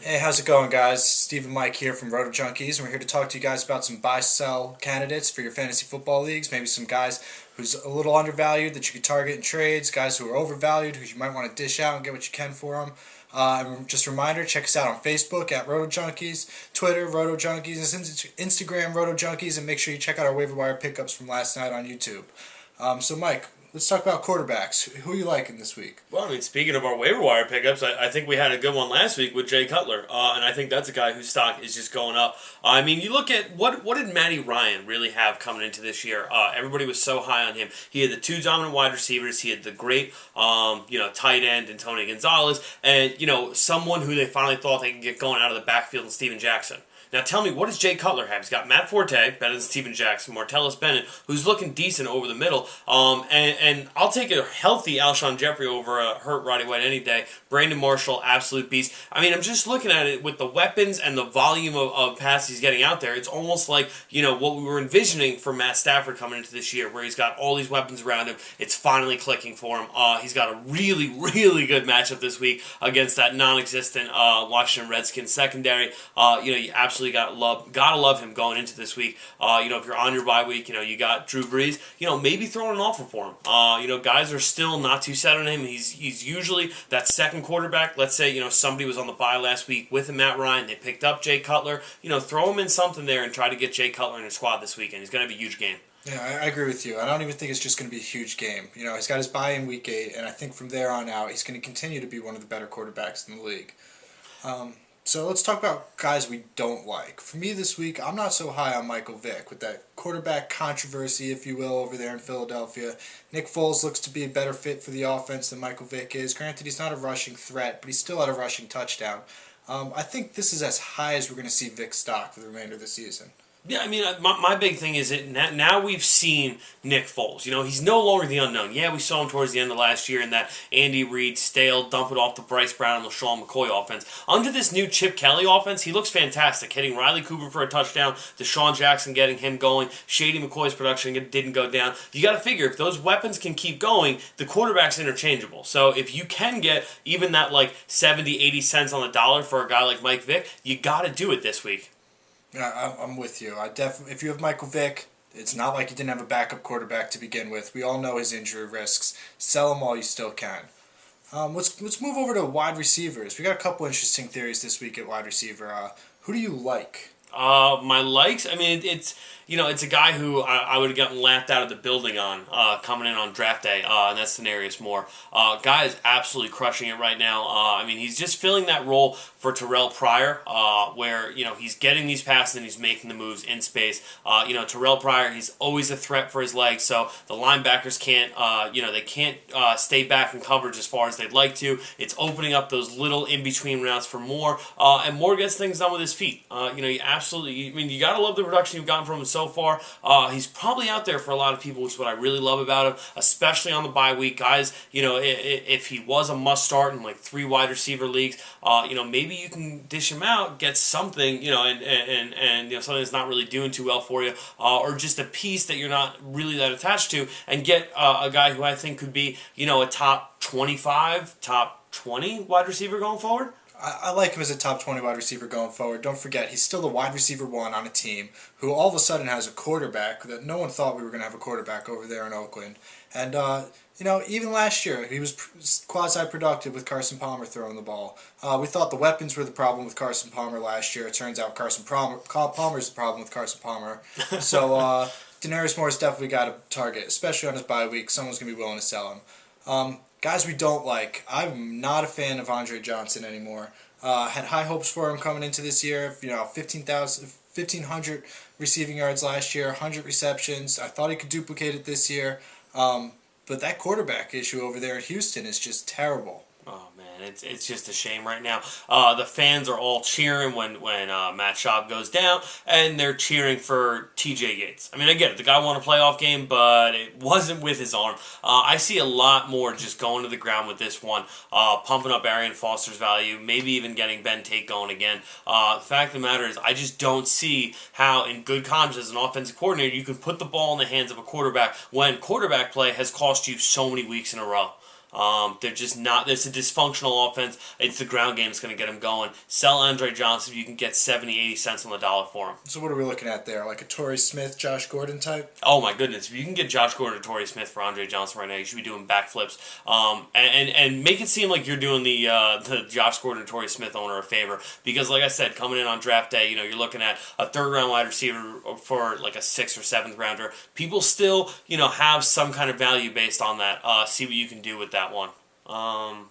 Hey, how's it going, guys? Steve and Mike here from Roto Junkies, and we're here to talk to you guys about some buy-sell candidates for your fantasy football leagues. Maybe some guys who's a little undervalued that you could target in trades, guys who are overvalued who you might want to dish out and get what you can for them. And just a reminder, check us out on Facebook at Roto Junkies, Twitter Roto Junkies, and Instagram Roto Junkies, and make sure you check out our waiver wire pickups from last night on YouTube. So, Mike, let's talk about quarterbacks. Who are you liking this week? Well, I mean, speaking of our waiver wire pickups, I think we had a good one last week with Jay Cutler, and I think that's a guy whose stock is just going up. I mean, you look at what did Matty Ryan really have coming into this year? Everybody was so high on him. He had the two dominant wide receivers. He had the great, tight end Antonio Gonzalez, and someone who they finally thought they could get going out of the backfield in Steven Jackson. Now tell me, what does Jay Cutler have? He's got Matt Forte, better than Steven Jackson, Martellus Bennett, who's looking decent over the middle. And I'll take a healthy Alshon Jeffrey over a hurt Roddy White any day. Brandon Marshall, absolute beast. I mean, I'm just looking at it with the weapons and the volume of passes he's getting out there. It's almost like, what we were envisioning for Matt Stafford coming into this year, where he's got all these weapons around him. It's finally clicking for him. He's got a really, really good matchup this week against that non-existent Washington Redskins secondary. You absolutely gotta love him going into this week. If you're on your bye week, you got Drew Brees. Maybe throwing an offer for him. Guys are still not too set on him. He's usually that second quarterback. Let's say somebody was on the bye last week with Matt Ryan. They picked up Jay Cutler. Throw him in something there and try to get Jay Cutler in your squad this weekend. He's gonna have a huge game. Yeah, I agree with you. I don't even think it's just going to be a huge game. He's got his bye in week 8, and I think from there on out, he's going to continue to be one of the better quarterbacks in the league. So let's talk about guys we don't like. For me this week, I'm not so high on Michael Vick with that quarterback controversy, if you will, over there in Philadelphia. Nick Foles looks to be a better fit for the offense than Michael Vick is. Granted, he's not a rushing threat, but he's still at a rushing touchdown. I think this is as high as we're going to see Vick's stock for the remainder of the season. Yeah, I mean, my big thing is that now we've seen Nick Foles. He's no longer the unknown. Yeah, we saw him towards the end of last year in that Andy Reid stale, dump it off to Bryce Brown and LaShawn McCoy offense. Under this new Chip Kelly offense, he looks fantastic, hitting Riley Cooper for a touchdown, Deshaun Jackson getting him going, Shady McCoy's production didn't go down. You got to figure, if those weapons can keep going, the quarterback's interchangeable. So if you can get even that 70, 80 cents on the dollar for a guy like Mike Vick, you got to do it this week. Yeah, I'm with you. If you have Michael Vick, it's not like you didn't have a backup quarterback to begin with. We all know his injury risks. Sell him while you still can. Let's move over to wide receivers. We got a couple interesting theories this week at wide receiver. Who do you like? My likes, I mean, it's a guy who I would have gotten laughed out of the building on coming in on draft day, and that's Denarius Moore. Guy is absolutely crushing it right now. I mean, he's just filling that role for Terrell Pryor, where he's getting these passes and he's making the moves in space. Terrell Pryor, he's always a threat for his legs, so the linebackers can't, they can't stay back in coverage as far as they'd like to. It's opening up those little in between routes for Moore, and Moore gets things done with his feet. You gotta love the production you've gotten from him so far. He's probably out there for a lot of people, which is what I really love about him, especially on the bye week. Guys, if he was a must start in 3 wide receiver leagues, maybe you can dish him out, get something, and something that's not really doing too well for you, or just a piece that you're not really that attached to, and get a guy who I think could be, a top 25, top 20 wide receiver going forward. I like him as a top 20 wide receiver going forward. Don't forget, he's still the wide receiver 1 on a team who all of a sudden has a quarterback that no one thought we were going to have a quarterback over there in Oakland. And, even last year, he was quasi-productive with Carson Palmer throwing the ball. We thought the weapons were the problem with Carson Palmer last year. It turns out Palmer's the problem with Carson Palmer. So, Denarius Moore's definitely got a target, especially on his bye week. Someone's going to be willing to sell him. Guys we don't like. I'm not a fan of Andre Johnson anymore. Had high hopes for him coming into this year. 1,500 receiving yards last year, 100 receptions. I thought he could duplicate it this year. But that quarterback issue over there in Houston is just terrible. Oh man, it's just a shame right now. The fans are all cheering when Matt Schaub goes down, and they're cheering for T.J. Yates. I mean, I get it. The guy won a playoff game, but it wasn't with his arm. I see a lot more just going to the ground with this one, pumping up Arian Foster's value, maybe even getting Ben Tate going again. The fact of the matter is, I just don't see how, in good conscience, as an offensive coordinator, you can put the ball in the hands of a quarterback when quarterback play has cost you so many weeks in a row. They're just not. It's a dysfunctional offense. It's the ground game that's going to get them going. Sell Andre Johnson if you can get 70, 80 cents on the dollar for him. So what are we looking at there? Like a Torrey Smith, Josh Gordon type? Oh my goodness! If you can get Josh Gordon or Torrey Smith for Andre Johnson right now, you should be doing backflips. And make it seem like you're doing the Josh Gordon or Torrey Smith owner a favor, because like I said, coming in on draft day, you're looking at a third round wide receiver for like a 6th or 7th rounder. People still have some kind of value based on that. See what you can do with that one.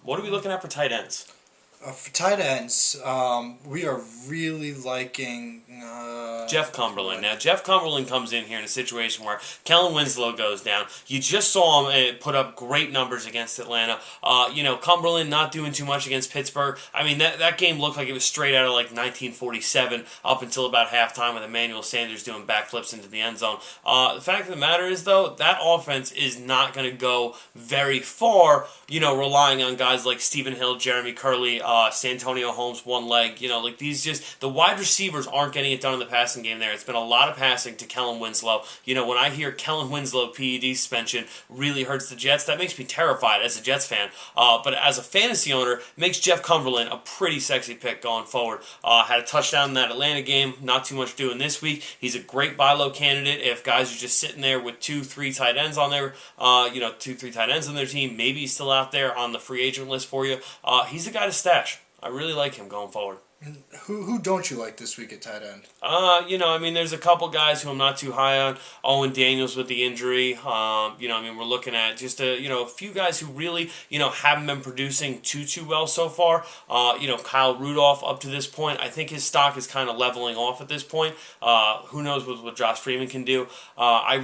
What are we looking at for tight ends? For tight ends, we are really liking Jeff Cumberland. Now, Jeff Cumberland comes in here in a situation where Kellen Winslow goes down. You just saw him put up great numbers against Atlanta. Cumberland not doing too much against Pittsburgh. I mean, that game looked like it was straight out of like 1947 up until about halftime with Emmanuel Sanders doing backflips into the end zone. The fact of the matter is, though, that offense is not going to go very far, relying on guys like Stephen Hill, Jeremy Curley, Santonio Holmes, one leg. The wide receivers aren't getting it done in the passing game there. It's been a lot of passing to Kellen Winslow. When I hear Kellen Winslow PED suspension really hurts the Jets, that makes me terrified as a Jets fan. But as a fantasy owner, makes Jeff Cumberland a pretty sexy pick going forward. Had a touchdown in that Atlanta game. Not too much doing this week. He's a great buy low candidate if guys are just sitting there with 2-3 tight ends on their, 2-3 tight ends on their team. Maybe he's still out there on the free agent list for you. He's a guy to stash. I really like him going forward. Who don't you like this week at tight end? There's a couple guys who I'm not too high on. Owen Daniels with the injury. We're looking at just a few guys who really, haven't been producing too well so far. Kyle Rudolph up to this point. I think his stock is kind of leveling off at this point. Who knows what Josh Freeman can do. My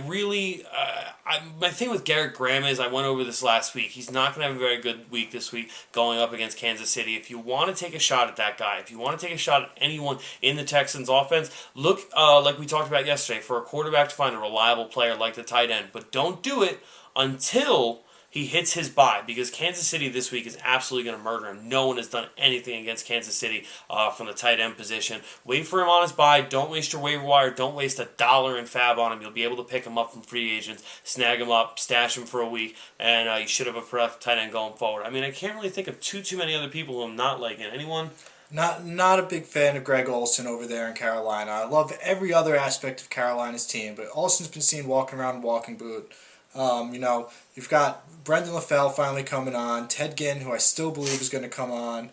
thing with Garrett Graham is, I went over this last week. He's not going to have a very good week this week going up against Kansas City. If you want to take a shot at that guy, if you want to take a shot at anyone in the Texans offense, look, like we talked about yesterday, for a quarterback to find a reliable player like the tight end. But don't do it until he hits his bye, because Kansas City this week is absolutely going to murder him. No one has done anything against Kansas City from the tight end position. Wait for him on his bye. Don't waste your waiver wire. Don't waste $1 in fab on him. You'll be able to pick him up from free agents, snag him up, stash him for a week, and you should have a productive tight end going forward. I mean, I can't really think of too many other people who I'm not liking. Anyone? Not a big fan of Greg Olsen over there in Carolina. I love every other aspect of Carolina's team, but Olsen's been seen walking around in walking boot. You've got Brendan LaFell finally coming on, Ted Ginn, who I still believe is going to come on,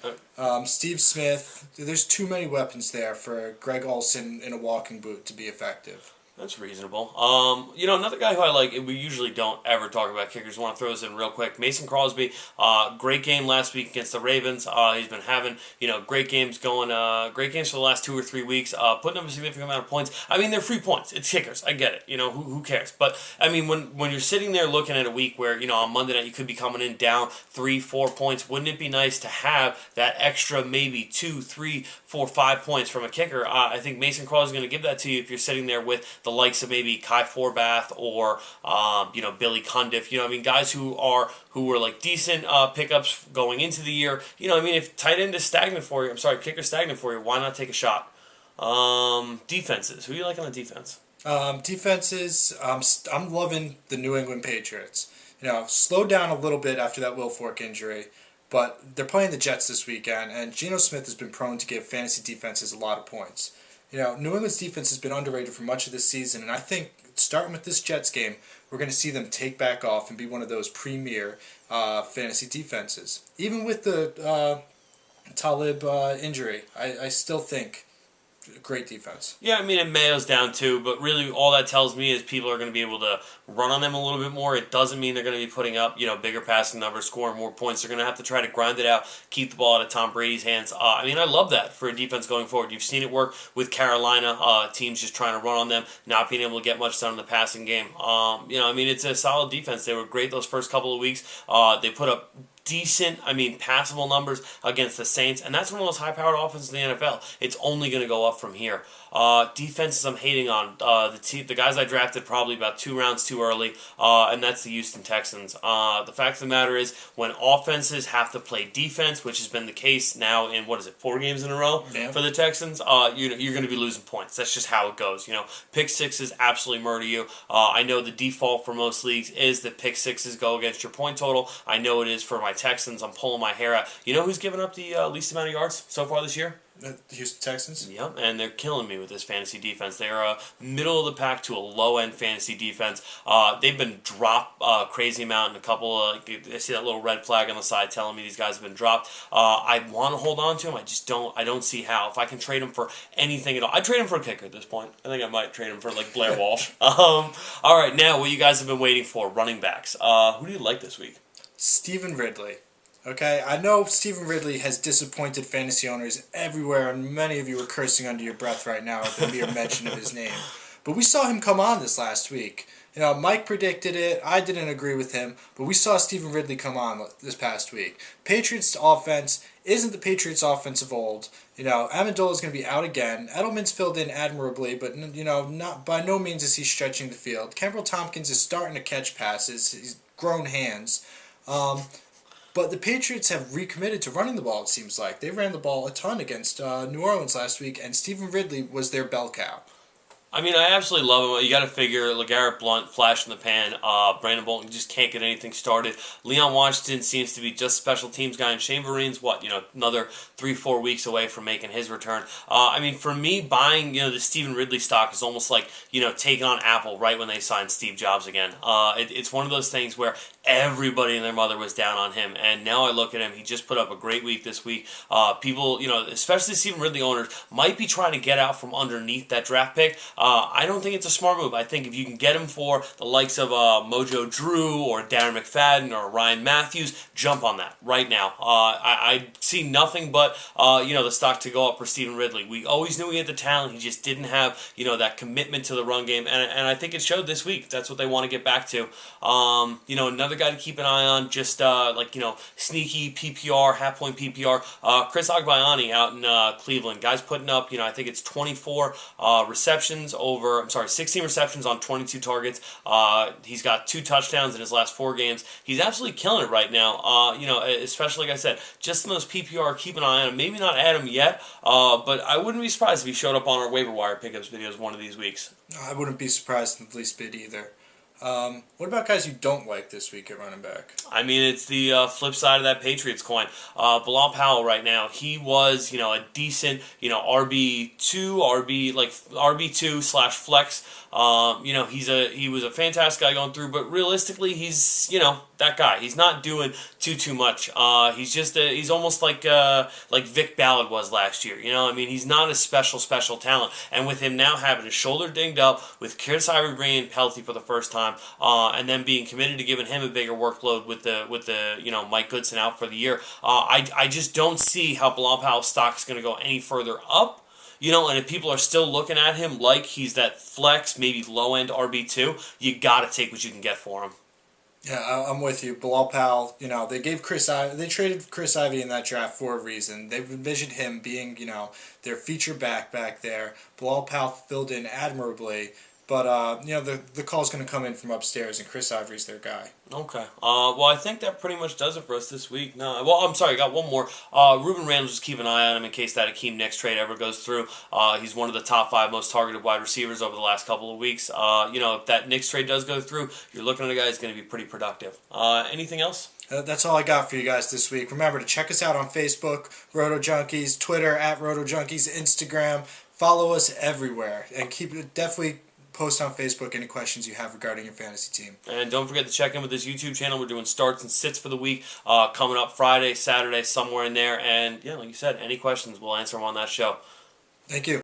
Steve Smith. There's too many weapons there for Greg Olsen in a walking boot to be effective. That's reasonable. Another guy who I like, we usually don't ever talk about kickers, want to throw this in real quick. Mason Crosby, great game last week against the Ravens. He's been having, great games for the last 2 or 3 weeks, putting up a significant amount of points. I mean, they're free points. It's kickers. I get it. Who cares? But, I mean, when you're sitting there looking at a week where, on Monday night you could be coming in down 3-4 points, wouldn't it be nice to have that extra maybe 2, 3, 4, 5 points from a kicker? I think Mason Crosby is going to give that to you if you're sitting there with the likes of maybe Kai Forbath or Billy Cundiff, guys who were like decent pickups going into the year. If tight end is stagnant for you, kicker's stagnant for you, why not take a shot? Defenses. Who are you liking on defense? Defenses, I'm loving the New England Patriots. Slowed down a little bit after that Will Fork injury, but they're playing the Jets this weekend, and Geno Smith has been prone to give fantasy defenses a lot of points. New England's defense has been underrated for much of this season, and I think starting with this Jets game, we're going to see them take back off and be one of those premier fantasy defenses. Even with the Talib injury, I still think great defense. Yeah, and Mayo's down too, but really all that tells me is people are going to be able to run on them a little bit more. It doesn't mean they're going to be putting up, bigger passing numbers, scoring more points. They're going to have to try to grind it out, keep the ball out of Tom Brady's hands. I love that for a defense going forward. You've seen it work with Carolina, teams just trying to run on them, not being able to get much done in the passing game. It's a solid defense. They were great those first couple of weeks. They put up decent, passable numbers against the Saints, and that's one of those high-powered offenses in the NFL. It's only going to go up from here. Defenses I'm hating on. The guys I drafted probably about 2 rounds too early, and that's the Houston Texans. The fact of the matter is, when offenses have to play defense, which has been the case now in, 4 games in a row for the Texans, you're going to be losing points. That's just how it goes. Pick sixes absolutely murder you. I know the default for most leagues is that pick sixes go against your point total. I know it is for my Texans. I'm pulling my hair out. You know who's given up the least amount of yards so far this year? The Houston Texans? Yep, and they're killing me with this fantasy defense. They're a middle of the pack to a low-end fantasy defense. They've been dropped a crazy amount in a couple of... I see that little red flag on the side telling me these guys have been dropped. I want to hold on to them. I don't see how. If I can trade them for anything at all. I'd trade them for a kicker at this point. I think I might trade them for, Blair Walsh. All right, now what you guys have been waiting for, running backs. Who do you like this week? Stephen Ridley. Okay, I know Stephen Ridley has disappointed fantasy owners everywhere, and many of you are cursing under your breath right now at the mere mention of his name. But we saw him come on this last week. Mike predicted it. I didn't agree with him, but we saw Stephen Ridley come on this past week. Patriots offense isn't the Patriots offense of old. Amendola is going to be out again. Edelman's filled in admirably, but not by no means is he stretching the field. Campbell Tompkins is starting to catch passes. He's grown hands. But the Patriots have recommitted to running the ball, it seems like. They ran the ball a ton against New Orleans last week, and Stephen Ridley was their bell cow. I absolutely love him. You got to figure LeGarrette Blount, flash in the pan. Brandon Bolton just can't get anything started. Leon Washington seems to be just special teams guy. And Shane Vereen's, another 3-4 weeks away from making his return. For me, buying, the Stephen Ridley stock is almost like, taking on Apple right when they signed Steve Jobs again. It's one of those things where everybody and their mother was down on him. And now I look at him. He just put up a great week this week. People, especially Stephen Ridley owners, might be trying to get out from underneath that draft pick. I don't think it's a smart move. I think if you can get him for the likes of Mojo Drew or Darren McFadden or Ryan Matthews, jump on that right now. I see nothing but the stock to go up for Stephen Ridley. We always knew he had the talent. He just didn't have that commitment to the run game, and I think it showed this week. That's what they want to get back to. Another guy to keep an eye on, just sneaky PPR, half-point PPR. Chris Agbayani out in Cleveland. Guy's putting up, I think it's 24 receptions 16 receptions on 22 targets. He's got 2 touchdowns in his last 4 games. He's absolutely killing it right now. Especially, like I said, just in those PPR, keep an eye on him. Maybe not add him yet, but I wouldn't be surprised if he showed up on our waiver wire pickups videos one of these weeks. I wouldn't be surprised in the least bit either. What about guys you don't like this week at running back? It's the flip side of that Patriots coin. Bilal Powell right now, he was, a decent, RB2/flex. He was a fantastic guy going through, but realistically, he's, that guy. He's not doing too much. He's almost like Vic Ballard was last year. He's not a special talent. And with him now having his shoulder dinged up, with Chris Ivory being healthy for the first time, and then being committed to giving him a bigger workload with the Mike Goodson out for the year, I just don't see how Bilal Powell's stock is going to go any further up. And if people are still looking at him like he's that flex, maybe low-end RB2, you got to take what you can get for him. Yeah, I'm with you. Bilal Powell, they gave they traded Chris Ivy in that draft for a reason. They envisioned him being, their feature back there. Bilal Powell filled in admirably. But, the call's going to come in from upstairs, and Chris Ivory's their guy. Okay. Well, I think that pretty much does it for us this week. No, I'm sorry, I got one more. Ruben Randle, just keep an eye on him in case that Akeem Nicks trade ever goes through. He's one of the top 5 most targeted wide receivers over the last couple of weeks. If that Nicks trade does go through, you're looking at a guy who's going to be pretty productive. Anything else? That's all I got for you guys this week. Remember to check us out on Facebook, Roto Junkies, Twitter @Roto Junkies, Instagram. Follow us everywhere, and definitely post on Facebook any questions you have regarding your fantasy team. And don't forget to check in with this YouTube channel. We're doing starts and sits for the week coming up Friday, Saturday, somewhere in there. And yeah, like you said, any questions, we'll answer them on that show. Thank you.